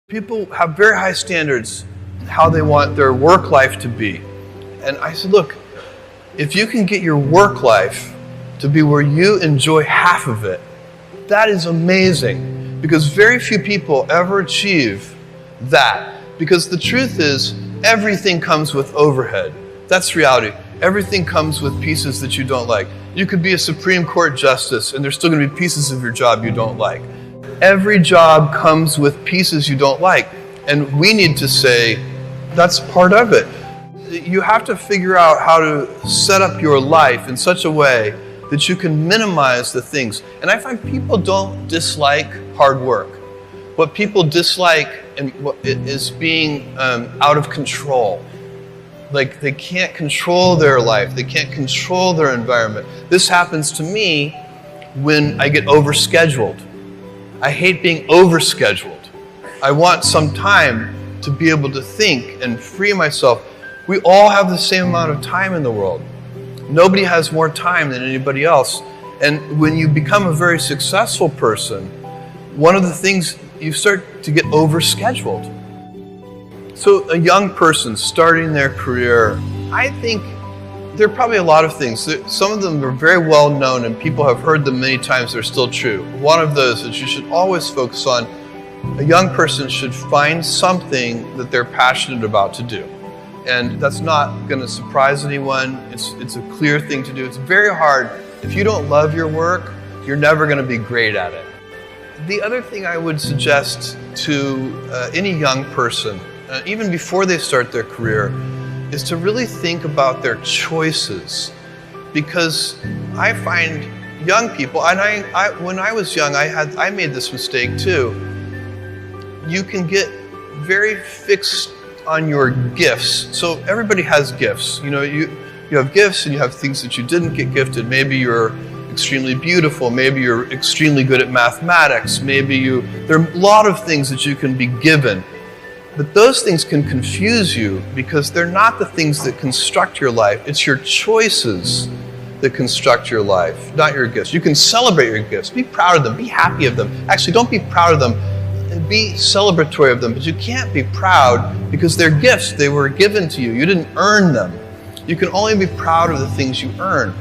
People have very high standards how they want their work life to be. And I said, look, if you can get your work life to be where you enjoy half of it, that is amazing. Because very few people ever achieve that. Because the truth is, everything comes with overhead. That's reality. Everything comes with pieces that you don't like. You could be a Supreme Court justice and there's still going to be pieces of your job you don't like. Every job comes with pieces you don't like. And we need to say, that's part of it. You have to figure out how to set up your life in such a way that you can minimize the things. And I find people don't dislike hard work. What people dislike is being out of control. Like they can't control their life. They can't control their environment. This happens to me when I get overscheduled. I hate being overscheduled. I want some time to be able to think and free myself. We all have the same amount of time in the world. Nobody has more time than anybody else. And when you become a very successful person, one of the things, you start to get overscheduled. So a young person starting their career, I think there are probably a lot of things. Some of them are very well known and people have heard them many times. They're still true. One of those that you should always focus on, a young person should find something that they're passionate about to do. And that's not going to surprise anyone. It's a clear thing to do. It's very hard. If you don't love your work, you're never going to be great at it. The other thing I would suggest to any young person, even before they start their career, is to really think about their choices. Because I find young people, and when I was young, I made this mistake too. You can get very fixed on your gifts. So everybody has gifts. You know, you have gifts and you have things that you didn't get gifted. Maybe you're extremely beautiful. Maybe you're extremely good at mathematics. There are a lot of things that you can be given. But those things can confuse you because they're not the things that construct your life. It's your choices that construct your life, not your gifts. You can celebrate your gifts. Be proud of them. Be happy of them. Actually, don't be proud of them. Be celebratory of them. But you can't be proud because they're gifts. They were given to you. You didn't earn them. You can only be proud of the things you earn.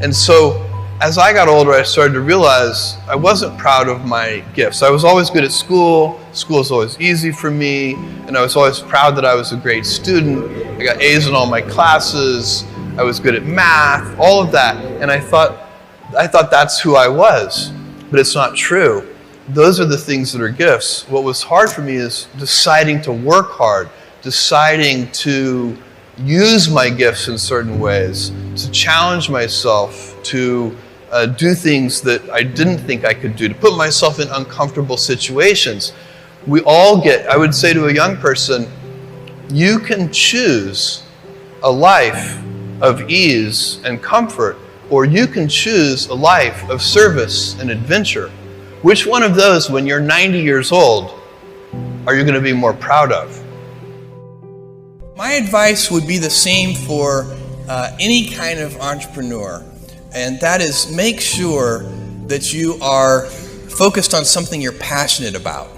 And so, as I got older, I started to realize I wasn't proud of my gifts. I was always good at school. School was always easy for me. And I was always proud that I was a great student. I got A's in all my classes. I was good at math, all of that. And I thought that's who I was. But it's not true. Those are the things that are gifts. What was hard for me is deciding to work hard, deciding to use my gifts in certain ways, to challenge myself, to do things that I didn't think I could do, to put myself in uncomfortable situations. We all I would say to a young person, you can choose a life of ease and comfort, or you can choose a life of service and adventure. Which one of those, when you're 90 years old, are you going to be more proud of? My advice would be the same for any kind of entrepreneur, and that is make sure that you are focused on something you're passionate about.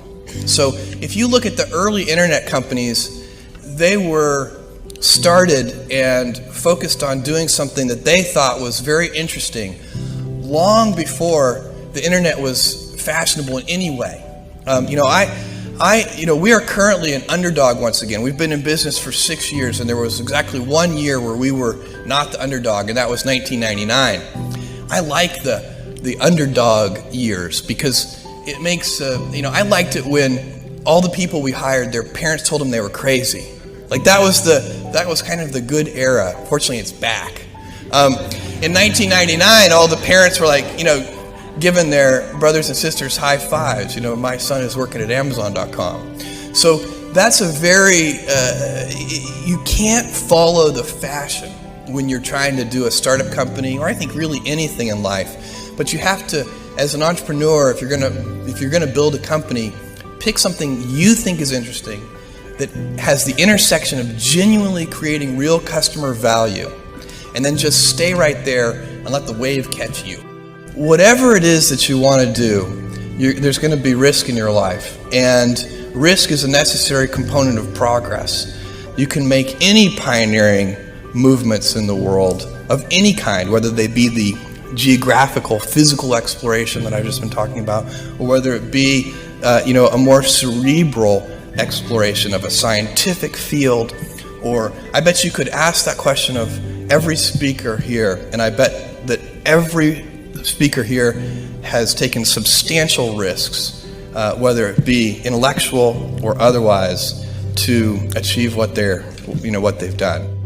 So if you look at the early internet companies, they were started and focused on doing something that they thought was very interesting long before the internet was fashionable in any way. We are currently an underdog once again. We've been in business for 6 years, and there was exactly 1 year where we were not the underdog, and that was 1999. I like the underdog years because it makes, I liked it when all the people we hired, their parents told them they were crazy. Like that was kind of the good era. Fortunately, it's back. In 1999, all the parents were like, giving their brothers and sisters high fives. My son is working at Amazon.com. So that's a very, you can't follow the fashion when you're trying to do a startup company, or I think really anything in life. But you have to, as an entrepreneur, if you're gonna build a company, pick something you think is interesting that has the intersection of genuinely creating real customer value, and then just stay right there and let the wave catch you. Whatever it is that you want to do, there's going to be risk in your life. And risk is a necessary component of progress. You can make any pioneering movements in the world of any kind, whether they be the geographical, physical exploration that I've just been talking about, or whether it be a more cerebral exploration of a scientific field. Or I bet you could ask that question of every speaker here, and I bet that every speaker here has taken substantial risks, whether it be intellectual or otherwise, to achieve what they've done.